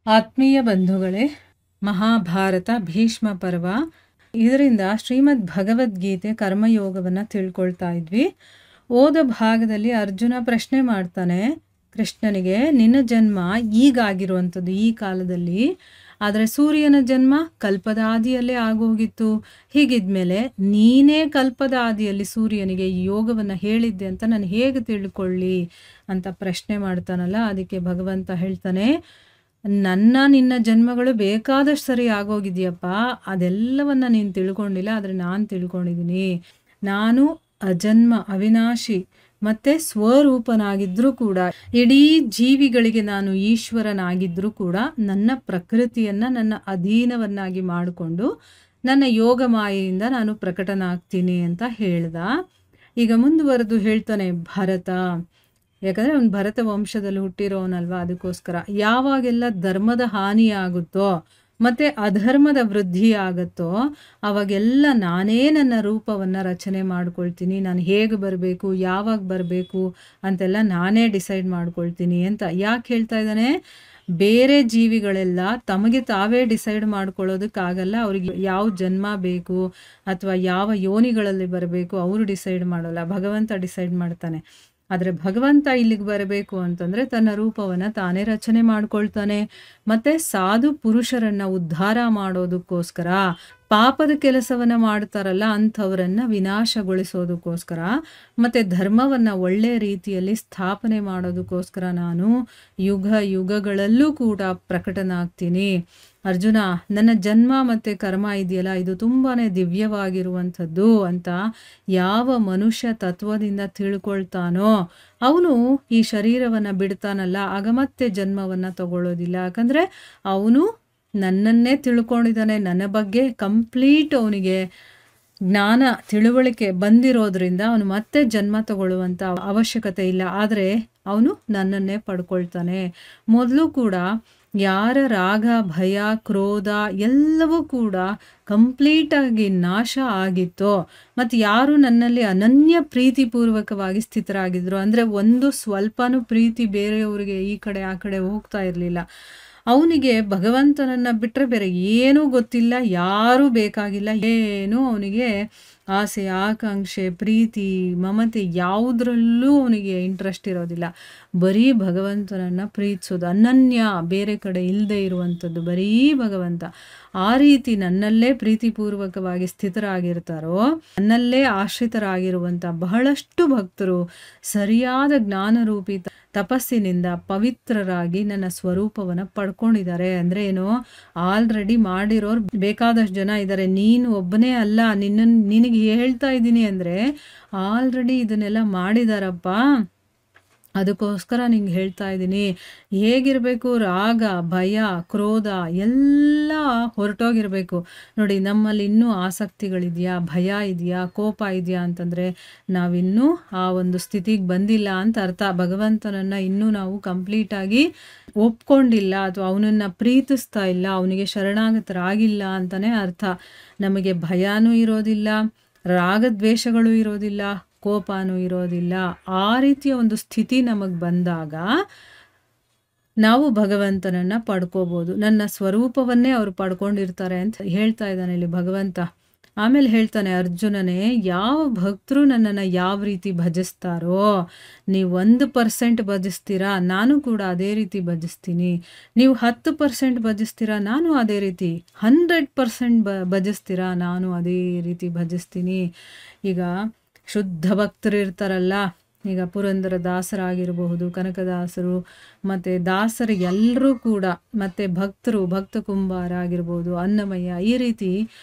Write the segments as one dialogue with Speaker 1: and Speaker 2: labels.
Speaker 1: ಆತ್ಮೀಯ ಬಂಧುಗಳೇ, ಮಹಾಭಾರತ ಭೀಷ್ಮ ಪರ್ವ ಇದರಿಂದ ಶ್ರೀಮದ್ ಭಗವದ್ಗೀತೆ ಕರ್ಮಯೋಗವನ್ನು ತಿಳ್ಕೊಳ್ತಾ ಇದ್ವಿ. ಓದ ಭಾಗದಲ್ಲಿ ಅರ್ಜುನ ಪ್ರಶ್ನೆ ಮಾಡ್ತಾನೆ ಕೃಷ್ಣನಿಗೆ, ನಿನ್ನ ಜನ್ಮ ಈಗಾಗಿರುವಂಥದ್ದು ಈ ಕಾಲದಲ್ಲಿ, ಆದರೆ ಸೂರ್ಯನ ಜನ್ಮ ಕಲ್ಪದ ಆದಿಯಲ್ಲೇ ಆಗೋಗಿತ್ತು. ಹೀಗಿದ್ಮೇಲೆ ನೀನೇ ಕಲ್ಪದ ಆದಿಯಲ್ಲಿ ಸೂರ್ಯನಿಗೆ ಈ ಯೋಗವನ್ನು ಹೇಳಿದ್ದೆ ಅಂತ ನಾನು ಹೇಗೆ ತಿಳ್ಕೊಳ್ಳಿ ಅಂತ ಪ್ರಶ್ನೆ ಮಾಡ್ತಾನಲ್ಲ. ಅದಕ್ಕೆ ಭಗವಂತ ಹೇಳ್ತಾನೆ, ನಿನ್ನ ಜನ್ಮಗಳು ಬೇಕಾದಷ್ಟು ಸರಿ ಆಗೋಗಿದೆಯಪ್ಪ, ಅದೆಲ್ಲವನ್ನ ನೀನು ತಿಳ್ಕೊಂಡಿಲ್ಲ, ಆದರೆ ನಾನು ತಿಳ್ಕೊಂಡಿದ್ದೀನಿ. ನಾನು ಅಜನ್ಮ ಅವಿನಾಶಿ ಮತ್ತೆ ಸ್ವರೂಪನಾಗಿದ್ರೂ ಕೂಡ, ಇಡೀ ಜೀವಿಗಳಿಗೆ ನಾನು ಈಶ್ವರನಾಗಿದ್ರೂ ಕೂಡ, ನನ್ನ ಪ್ರಕೃತಿಯನ್ನು ನನ್ನ ಅಧೀನವನ್ನಾಗಿ ಮಾಡಿಕೊಂಡು ನನ್ನ ಯೋಗ ಮಾಯೆಯಿಂದ ನಾನು ಪ್ರಕಟನಾಗ್ತೀನಿ ಅಂತ ಹೇಳ್ದ. ಈಗ ಮುಂದುವರೆದು ಹೇಳ್ತಾನೆ ಭರತ, ಯಾಕಂದರೆ ಅವನು ಭರತ ವಂಶದಲ್ಲಿ ಹುಟ್ಟಿರೋನಲ್ವ, ಅದಕ್ಕೋಸ್ಕರ ಯಾವಾಗೆಲ್ಲ ಧರ್ಮದ ಹಾನಿ ಆಗುತ್ತೋ ಮತ್ತು ಅಧರ್ಮದ ವೃದ್ಧಿ ಆಗುತ್ತೋ ಅವಾಗೆಲ್ಲ ನಾನೇ ನನ್ನ ರೂಪವನ್ನು ರಚನೆ ಮಾಡ್ಕೊಳ್ತೀನಿ. ನಾನು ಹೇಗೆ ಬರಬೇಕು, ಯಾವಾಗ ಬರಬೇಕು ಅಂತೆಲ್ಲ ನಾನೇ ಡಿಸೈಡ್ ಮಾಡ್ಕೊಳ್ತೀನಿ ಅಂತ. ಯಾಕೆ ಹೇಳ್ತಾ ಇದ್ದಾನೆ? ಬೇರೆ ಜೀವಿಗಳೆಲ್ಲ ತಮಗೆ ತಾವೇ ಡಿಸೈಡ್ ಮಾಡ್ಕೊಳ್ಳೋದಕ್ಕಾಗಲ್ಲ. ಅವ್ರಿಗೆ ಯಾವ ಜನ್ಮ ಬೇಕು ಅಥವಾ ಯಾವ ಯೋನಿಗಳಲ್ಲಿ ಬರಬೇಕು ಅವರು ಡಿಸೈಡ್ ಮಾಡೋಲ್ಲ, ಭಗವಂತ ಡಿಸೈಡ್ ಮಾಡ್ತಾನೆ. ಆದರೆ ಭಗವಂತ ಇಲ್ಲಿಗೆ ಬರಬೇಕು ಅಂತಂದರೆ ತನ್ನ ರೂಪವನ್ನು ತಾನೇ ರಚನೆ ಮಾಡ್ಕೊಳ್ತಾನೆ. ಮತ್ತು ಸಾಧು ಪುರುಷರನ್ನು ಉದ್ಧಾರ ಮಾಡೋದಕ್ಕೋಸ್ಕರ, ಪಾಪದ ಕೆಲಸವನ್ನು ಮಾಡ್ತಾರಲ್ಲ ಅಂಥವರನ್ನು ವಿನಾಶಗೊಳಿಸೋದಕ್ಕೋಸ್ಕರ, ಮತ್ತು ಧರ್ಮವನ್ನು ಒಳ್ಳೆಯ ರೀತಿಯಲ್ಲಿ ಸ್ಥಾಪನೆ ಮಾಡೋದಕ್ಕೋಸ್ಕರ ನಾನು ಯುಗ ಯುಗಗಳಲ್ಲೂ ಕೂಡ ಪ್ರಕಟನಾಗ್ತೀನಿ. ಅರ್ಜುನ, ನನ್ನ ಜನ್ಮ ಮತ್ತು ಕರ್ಮ ಇದೆಯಲ್ಲ, ಇದು ತುಂಬಾ ದಿವ್ಯವಾಗಿರುವಂಥದ್ದು ಅಂತ ಯಾವ ಮನುಷ್ಯ ತತ್ವದಿಂದ ತಿಳ್ಕೊಳ್ತಾನೋ ಅವನು ಈ ಶರೀರವನ್ನು ಬಿಡ್ತಾನಲ್ಲ, ಆಗ ಮತ್ತೆ ಜನ್ಮವನ್ನು ತಗೊಳ್ಳೋದಿಲ್ಲ. ಯಾಕಂದರೆ ಅವನು ನನ್ನನ್ನೇ ತಿಳ್ಕೊಂಡಿದ್ದಾನೆ, ನನ್ನ ಬಗ್ಗೆ ಕಂಪ್ಲೀಟ್ ಅವನಿಗೆ ಜ್ಞಾನ ತಿಳುವಳಿಕೆ ಬಂದಿರೋದ್ರಿಂದ ಅವನು ಮತ್ತೆ ಜನ್ಮ ತಗೊಳ್ಳುವಂಥ ಅವಶ್ಯಕತೆ ಇಲ್ಲ. ಆದರೆ ಅವನು ನನ್ನನ್ನೇ ಪಡ್ಕೊಳ್ತಾನೆ. ಮೊದಲು ಕೂಡ ಯಾರ ರಾಗ ಭಯ ಕ್ರೋಧ ಎಲ್ಲವೂ ಕೂಡ ಕಂಪ್ಲೀಟಾಗಿ ನಾಶ ಆಗಿತ್ತೋ, ಮತ್ತು ಯಾರು ನನ್ನಲ್ಲಿ ಅನನ್ಯ ಪ್ರೀತಿಪೂರ್ವಕವಾಗಿ ಸ್ಥಿತರಾಗಿದ್ರು, ಅಂದರೆ ಒಂದು ಸ್ವಲ್ಪನೂ ಪ್ರೀತಿ ಬೇರೆಯವರಿಗೆ ಈ ಕಡೆ ಆ ಕಡೆ ಹೋಗ್ತಾ ಇರಲಿಲ್ಲ, ಅವನಿಗೆ ಭಗವಂತನನ್ನು ಬಿಟ್ಟರೆ ಬೇರೆ ಏನೂ ಗೊತ್ತಿಲ್ಲ, ಯಾರೂ ಬೇಕಾಗಿಲ್ಲ, ಏನೂ ಅವನಿಗೆ ಆಸೆ ಆಕಾಂಕ್ಷೆ ಪ್ರೀತಿ ಮಮತೆ ಯಾವುದರಲ್ಲೂ ಅವನಿಗೆ ಇಂಟ್ರೆಸ್ಟ್ ಇರೋದಿಲ್ಲ. ಬರೀ ಭಗವಂತನನ್ನು ಪ್ರೀತಿಸೋದು, ಅನನ್ಯ, ಬೇರೆ ಕಡೆ ಇಲ್ಲದೆ ಇರುವಂಥದ್ದು ಬರೀ ಭಗವಂತ. ಆ ರೀತಿ ನನ್ನಲ್ಲೇ ಪ್ರೀತಿಪೂರ್ವಕವಾಗಿ ಸ್ಥಿತರಾಗಿರ್ತಾರೋ, ನನ್ನಲ್ಲೇ ಆಶ್ರಿತರಾಗಿರುವಂಥ ಬಹಳಷ್ಟು ಭಕ್ತರು ಸರಿಯಾದ ಜ್ಞಾನರೂಪಿ ತಪಸ್ಸಿನಿಂದ ಪವಿತ್ರರಾಗಿ ನನ್ನ ಸ್ವರೂಪವನ್ನು ಪಡ್ಕೊಂಡಿದ್ದಾರೆ. ಅಂದರೆ ಏನು, ಆಲ್ರೆಡಿ ಮಾಡಿರೋರು ಬೇಕಾದಷ್ಟು ಜನ ಇದ್ದಾರೆ. ನೀನು ಒಬ್ಬನೇ ಅಲ್ಲ, ನಿನಗೆ ಹೇಳ್ತಾ ಇದ್ದೀನಿ ಅಂದರೆ ಆಲ್ರೆಡಿ ಇದನ್ನೆಲ್ಲ ಮಾಡಿದಾರಪ್ಪ. ಅದಕ್ಕೋಸ್ಕರ ನಿಂಗೆ ಹೇಳ್ತಾ ಇದ್ದೀನಿ, ಹೇಗಿರಬೇಕು, ರಾಗ ಭಯ ಕ್ರೋಧ ಎಲ್ಲ ಹೊರಟೋಗಿರಬೇಕು. ನೋಡಿ, ನಮ್ಮಲ್ಲಿ ಇನ್ನೂ ಆಸಕ್ತಿಗಳಿದೆಯಾ, ಭಯ ಇದೆಯಾ, ಕೋಪ ಇದೆಯಾ ಅಂತಂದರೆ ನಾವಿನ್ನೂ ಆ ಒಂದು ಸ್ಥಿತಿಗೆ ಬಂದಿಲ್ಲ ಅಂತ ಅರ್ಥ. ಭಗವಂತನನ್ನು ಇನ್ನೂ ನಾವು ಕಂಪ್ಲೀಟಾಗಿ ಒಪ್ಕೊಂಡಿಲ್ಲ ಅಥವಾ ಅವನನ್ನು ಪ್ರೀತಿಸ್ತಾ ಇಲ್ಲ, ಅವನಿಗೆ ಶರಣಾಗತರಾಗಿಲ್ಲ ಅಂತಲೇ ಅರ್ಥ. ನಮಗೆ ಭಯನೂ ಇರೋದಿಲ್ಲ, ರಾಗದ್ವೇಷಗಳು ಇರೋದಿಲ್ಲ, ಕೋಪನೂ ಇರೋದಿಲ್ಲ. ಆ ರೀತಿಯ ಒಂದು ಸ್ಥಿತಿ ನಮಗೆ ಬಂದಾಗ ನಾವು ಭಗವಂತನನ್ನು ಪಡ್ಕೋಬೋದು. ನನ್ನ ಸ್ವರೂಪವನ್ನೇ ಅವರು ಪಡ್ಕೊಂಡಿರ್ತಾರೆ ಅಂತ ಹೇಳ್ತಾ ಇದ್ದಾನೆ ಇಲ್ಲಿ ಭಗವಂತ. ಆಮೇಲೆ ಹೇಳ್ತಾನೆ, ಅರ್ಜುನನೇ, ಯಾವ ಭಕ್ತರು ನನ್ನನ್ನು ಯಾವ ರೀತಿ ಭಜಿಸ್ತಾರೋ, ನೀವು 1% ಭಜಿಸ್ತೀರಾ, ನಾನು ಕೂಡ ಅದೇ ರೀತಿ ಭಜಿಸ್ತೀನಿ. ನೀವು 10% ಭಜಿಸ್ತೀರಾ, ನಾನು ಅದೇ ರೀತಿ 100% ಭಜಿಸ್ತೀರಾ, ನಾನು ಅದೇ ರೀತಿ ಭಜಿಸ್ತೀನಿ. ಈಗ ಶುದ್ಧ ಭಕ್ತರು ಇರ್ತಾರಲ್ಲ, ಈಗ ಪುರಂದರ ದಾಸರಾಗಿರಬಹುದು, ಕನಕದಾಸರು ಮತ್ತು ದಾಸರು ಎಲ್ಲರೂ ಕೂಡ, ಮತ್ತು ಭಕ್ತರು, ಭಕ್ತ ಕುಂಬಾರ ಆಗಿರ್ಬೋದು, ಅನ್ನಮಯ್ಯ, ಈ ರೀತಿ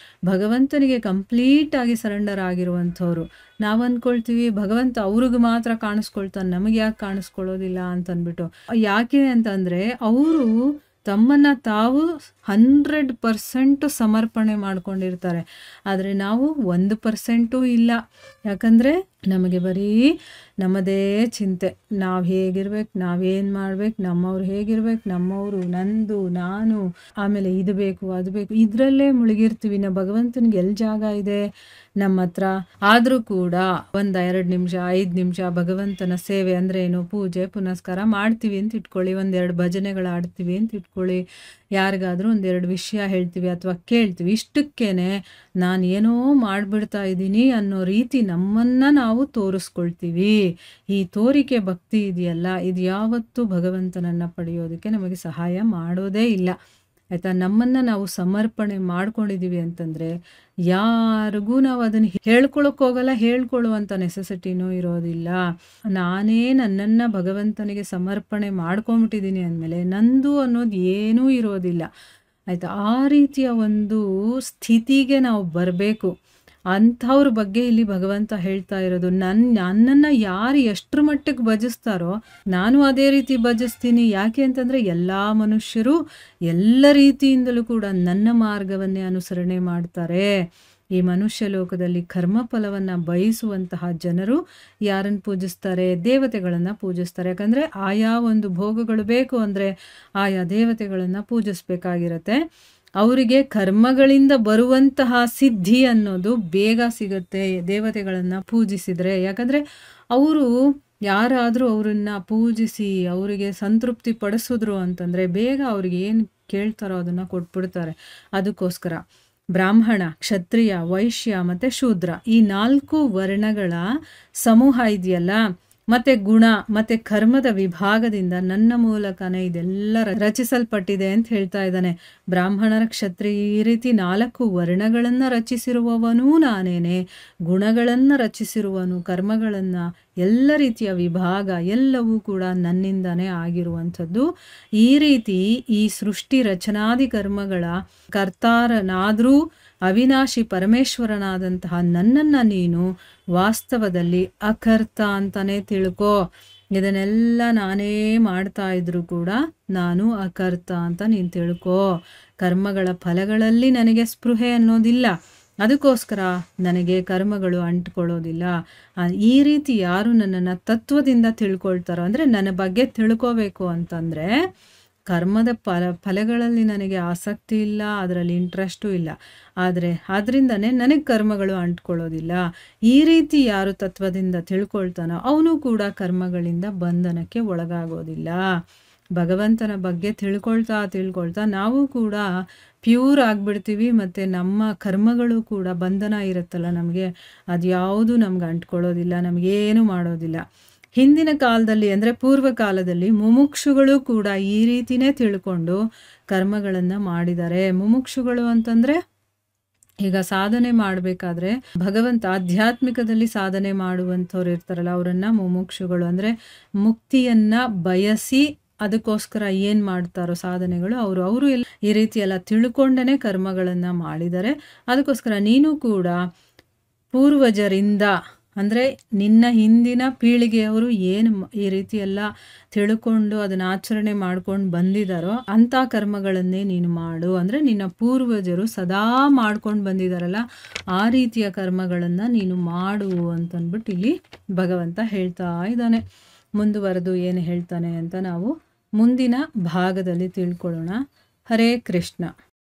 Speaker 1: ಭಗವಂತನಿಗೆ ಕಂಪ್ಲೀಟಾಗಿ ಸರೆಂಡರ್ ಆಗಿರುವಂಥವ್ರು. ನಾವು ಅಂದ್ಕೊಳ್ತೀವಿ ಭಗವಂತ ಅವ್ರಿಗೆ ಮಾತ್ರ ಕಾಣಿಸ್ಕೊಳ್ತಾನೆ, ನಮಗೆ ಯಾಕೆ ಕಾಣಿಸ್ಕೊಳ್ಳೋದಿಲ್ಲ ಅಂತಂದ್ಬಿಟ್ಟು. ಯಾಕೆ ಅಂತಂದರೆ ಅವರು ತಮ್ಮನ್ನು ತಾವು 100% ಸಮರ್ಪಣೆ ಮಾಡ್ಕೊಂಡಿರ್ತಾರೆ. ಆದರೆ ನಾವು 1% ಇಲ್ಲ. ಯಾಕಂದರೆ ನಮಗೆ ಬರೀ ನಮ್ಮದೇ ಚಿಂತೆ, ನಾವು ಹೇಗಿರ್ಬೇಕು, ನಾವೇನು ಮಾಡ್ಬೇಕು, ನಮ್ಮವ್ರು ಹೇಗಿರ್ಬೇಕು, ನಮ್ಮವರು, ನಂದು, ನಾನು, ಆಮೇಲೆ ಇದು ಬೇಕು ಅದು ಬೇಕು, ಇದರಲ್ಲೇ ಮುಳುಗಿರ್ತೀವಿ. ನಾವು ಭಗವಂತನಿಗೆ ಎಲ್ಲಿ ಜಾಗ ಇದೆ ನಮ್ಮ ಹತ್ರ? ಆದರೂ ಕೂಡ 1-2 ನಿಮಿಷ 5 ನಿಮಿಷ ಭಗವಂತನ ಸೇವೆ ಅಂದರೆ ಏನು, ಪೂಜೆ ಪುನಸ್ಕಾರ ಮಾಡ್ತೀವಿ ಅಂತ ಇಟ್ಕೊಳ್ಳಿ, 1-2 ಭಜನೆಗಳು ಆಡ್ತೀವಿ ಅಂತ ಇಟ್ಕೊಳ್ಳಿ, ಯಾರಿಗಾದರೂ 1-2 ವಿಷಯ ಹೇಳ್ತೀವಿ ಅಥವಾ ಕೇಳ್ತೀವಿ, ಇಷ್ಟಕ್ಕೇನೆ ನಾನು ಏನೋ ಮಾಡಿಬಿಡ್ತಾ ಇದ್ದೀನಿ ಅನ್ನೋ ರೀತಿ ನಮ್ಮನ್ನು ನಾವು ತೋರಿಸ್ಕೊಳ್ತೀವಿ. ಈ ತೋರಿಕೆ ಭಕ್ತಿ ಇದೆಯಲ್ಲ, ಇದು ಯಾವತ್ತೂ ಭಗವಂತನನ್ನು ಪಡೆಯೋದಕ್ಕೆ ನಮಗೆ ಸಹಾಯ ಮಾಡೋದೇ ಇಲ್ಲ. ಆಯಿತಾ? ನಮ್ಮನ್ನು ನಾವು ಸಮರ್ಪಣೆ ಮಾಡ್ಕೊಂಡಿದ್ದೀವಿ ಅಂತಂದರೆ ಯಾರಿಗೂ ನಾವು ಅದನ್ನು ಹೇಳ್ಕೊಳಕ್ಕೋಗಲ್ಲ, ಹೇಳ್ಕೊಳ್ಳುವಂಥ ನೆಸೆಸಿಟಿನೂ ಇರೋದಿಲ್ಲ. ನಾನೇ ನನ್ನನ್ನು ಭಗವಂತನಿಗೆ ಸಮರ್ಪಣೆ ಮಾಡ್ಕೊಂಬಿಟ್ಟಿದ್ದೀನಿ ಅಂದಮೇಲೆ ನಂದು ಅನ್ನೋದು ಏನೂ ಇರೋದಿಲ್ಲ. ಆಯಿತಾ? ಆ ರೀತಿಯ ಒಂದು ಸ್ಥಿತಿಗೆ ನಾವು ಬರಬೇಕು. ಅಂಥವ್ರ ಬಗ್ಗೆ ಇಲ್ಲಿ ಭಗವಂತ ಹೇಳ್ತಾ ಇರೋದು. ನನ್ನನ್ನು ಯಾರು ಎಷ್ಟರ ಮಟ್ಟಿಗೆ ಭಜಿಸ್ತಾರೋ ನಾನು ಅದೇ ರೀತಿ ಭಜಿಸ್ತೀನಿ. ಯಾಕೆ ಅಂತಂದರೆ ಎಲ್ಲ ಮನುಷ್ಯರು ಎಲ್ಲ ರೀತಿಯಿಂದಲೂ ಕೂಡ ನನ್ನ ಮಾರ್ಗವನ್ನೇ ಅನುಸರಣೆ ಮಾಡ್ತಾರೆ. ಈ ಮನುಷ್ಯ ಲೋಕದಲ್ಲಿ ಕರ್ಮಫಲವನ್ನು ಬಯಸುವಂತಹ ಜನರು ಯಾರನ್ನು ಪೂಜಿಸ್ತಾರೆ? ದೇವತೆಗಳನ್ನು ಪೂಜಿಸ್ತಾರೆ. ಯಾಕಂದರೆ ಆಯಾ ಒಂದು ಭೋಗಗಳು ಬೇಕು ಅಂದರೆ ಆಯಾ ದೇವತೆಗಳನ್ನು ಪೂಜಿಸ್ಬೇಕಾಗಿರತ್ತೆ. ಅವರಿಗೆ ಕರ್ಮಗಳಿಂದ ಬರುವಂತಹ ಸಿದ್ಧಿ ಅನ್ನೋದು ಬೇಗ ಸಿಗುತ್ತೆ ದೇವತೆಗಳನ್ನು ಪೂಜಿಸಿದರೆ. ಯಾಕಂದರೆ ಅವರು ಯಾರಾದರೂ ಅವರನ್ನು ಪೂಜಿಸಿ ಅವರಿಗೆ ಸಂತೃಪ್ತಿ ಪಡಿಸಿದ್ರು ಅಂತಂದರೆ ಬೇಗ ಅವ್ರಿಗೆ ಏನು ಕೇಳ್ತಾರೋ ಅದನ್ನು ಕೊಟ್ಬಿಡ್ತಾರೆ. ಅದಕ್ಕೋಸ್ಕರ ಬ್ರಾಹ್ಮಣ, ಕ್ಷತ್ರಿಯ, ವೈಶ್ಯ ಮತ್ತು ಶೂದ್ರ ಈ 4 ವರ್ಣಗಳ ಸಮೂಹ ಇದೆಯಲ್ಲ, ಮತ್ತು ಗುಣ ಮತ್ತು ಕರ್ಮದ ವಿಭಾಗದಿಂದ ನನ್ನ ಮೂಲಕನೇ ಇದೆಲ್ಲ ರಚಿಸಲ್ಪಟ್ಟಿದೆ ಅಂತ ಹೇಳ್ತಾ ಇದ್ದಾನೆ. ಬ್ರಾಹ್ಮಣರ, ಕ್ಷತ್ರಿಯ ಈ ರೀತಿ 4 ವರ್ಣಗಳನ್ನು ರಚಿಸಿರುವವನೂ ನಾನೇನೆ, ಗುಣಗಳನ್ನು ರಚಿಸಿರುವನು, ಕರ್ಮಗಳನ್ನು, ಎಲ್ಲ ರೀತಿಯ ವಿಭಾಗ ಎಲ್ಲವೂ ಕೂಡ ನನ್ನಿಂದನೇ ಆಗಿರುವಂಥದ್ದು. ಈ ರೀತಿ ಈ ಸೃಷ್ಟಿ ರಚನಾದಿ ಕರ್ಮಗಳ ಕರ್ತಾರನಾದರೂ ಅವಿನಾಶಿ ಪರಮೇಶ್ವರನಾದಂತಹ ನನ್ನನ್ನು ನೀನು ವಾಸ್ತವದಲ್ಲಿ ಅಕರ್ತ ಅಂತಲೇ ತಿಳ್ಕೊ. ಇದನ್ನೆಲ್ಲ ನಾನೇ ಮಾಡ್ತಾ ಇದ್ರೂ ಕೂಡ ನಾನು ಅಕರ್ತ ಅಂತ ನೀನು ತಿಳ್ಕೊ. ಕರ್ಮಗಳ ಫಲಗಳಲ್ಲಿ ನನಗೆ ಸ್ಪೃಹೆ ಅನ್ನೋದಿಲ್ಲ, ಅದಕ್ಕೋಸ್ಕರ ನನಗೆ ಕರ್ಮಗಳು ಅಂಟ್ಕೊಳ್ಳೋದಿಲ್ಲ. ಈ ರೀತಿ ಯಾರು ನನ್ನನ್ನು ತತ್ವದಿಂದ ತಿಳ್ಕೊಳ್ತಾರೋ, ಅಂದರೆ ನನ್ನ ಬಗ್ಗೆ ತಿಳ್ಕೋಬೇಕು ಅಂತಂದರೆ ಕರ್ಮದ ಫಲಗಳಲ್ಲಿ ನನಗೆ ಆಸಕ್ತಿ ಇಲ್ಲ, ಅದರಲ್ಲಿ ಇಂಟ್ರೆಸ್ಟು ಇಲ್ಲ, ಆದರೆ ಅದರಿಂದನೇ ನನಗೆ ಕರ್ಮಗಳು ಅಂಟ್ಕೊಳ್ಳೋದಿಲ್ಲ. ಈ ರೀತಿ ಯಾರು ತತ್ವದಿಂದ ತಿಳ್ಕೊಳ್ತಾನೋ ಅವನು ಕೂಡ ಕರ್ಮಗಳಿಂದ ಬಂಧನಕ್ಕೆ ಒಳಗಾಗೋದಿಲ್ಲ. ಭಗವಂತನ ಬಗ್ಗೆ ತಿಳ್ಕೊಳ್ತಾ ನಾವು ಕೂಡ ಪ್ಯೂರ್ ಆಗಿಬಿಡ್ತೀವಿ. ಮತ್ತು ನಮ್ಮ ಕರ್ಮಗಳು ಕೂಡ ಬಂಧನ ಇರುತ್ತಲ್ಲ ನಮಗೆ, ಅದು ಯಾವುದು ನಮ್ಗೆ ಅಂಟ್ಕೊಳ್ಳೋದಿಲ್ಲ, ನಮಗೇನು ಮಾಡೋದಿಲ್ಲ. ಹಿಂದಿನ ಕಾಲದಲ್ಲಿ ಅಂದರೆ ಪೂರ್ವ ಕಾಲದಲ್ಲಿ ಮುಮುಕ್ಷುಗಳು ಕೂಡ ಈ ರೀತಿನೇ ತಿಳ್ಕೊಂಡು ಕರ್ಮಗಳನ್ನು ಮಾಡಿದ್ದಾರೆ. ಮುಮುಕ್ಷುಗಳು ಅಂತಂದರೆ ಈಗ ಸಾಧನೆ ಮಾಡಬೇಕಾದ್ರೆ ಭಗವಂತ ಆಧ್ಯಾತ್ಮಿಕದಲ್ಲಿ ಸಾಧನೆ ಮಾಡುವಂಥವ್ರು ಇರ್ತಾರಲ್ಲ ಅವರನ್ನು ಮುಮುಕ್ಷುಗಳು ಅಂದರೆ ಮುಕ್ತಿಯನ್ನು ಬಯಸಿ ಅದಕ್ಕೋಸ್ಕರ ಏನು ಮಾಡ್ತಾರೋ ಸಾಧನೆಗಳು ಅವರು ಎಲ್ಲ ಈ ರೀತಿ ಎಲ್ಲ ತಿಳ್ಕೊಂಡೇ ಕರ್ಮಗಳನ್ನು ಮಾಡಿದ್ದಾರೆ. ಅದಕ್ಕೋಸ್ಕರ ನೀನು ಕೂಡ ಪೂರ್ವಜರಿಂದ ಅಂದರೆ ನಿನ್ನ ಹಿಂದಿನ ಪೀಳಿಗೆಯವರು ಏನು ಈ ರೀತಿ ಎಲ್ಲ ತಿಳ್ಕೊಂಡು ಅದನ್ನು ಆಚರಣೆ ಮಾಡ್ಕೊಂಡು ಬಂದಿದ್ದಾರೋ ಅಂಥ ಕರ್ಮಗಳನ್ನೇ ನೀನು ಮಾಡು. ಅಂದರೆ ನಿನ್ನ ಪೂರ್ವಜರು ಸದಾ ಮಾಡ್ಕೊಂಡು ಬಂದಿದ್ದಾರಲ್ಲ ಆ ರೀತಿಯ ಕರ್ಮಗಳನ್ನು ನೀನು ಮಾಡು ಅಂತಂದ್ಬಿಟ್ಟು ಇಲ್ಲಿ ಭಗವಂತ ಹೇಳ್ತಾ ಇದ್ದಾನೆ. ಮುಂದುವರೆದು ಏನು ಹೇಳ್ತಾನೆ ಅಂತ ನಾವು ಮುಂದಿನ ಭಾಗದಲ್ಲಿ ತಿಳ್ಕೊಳ್ಳೋಣ. ಹರೇ ಕೃಷ್ಣ.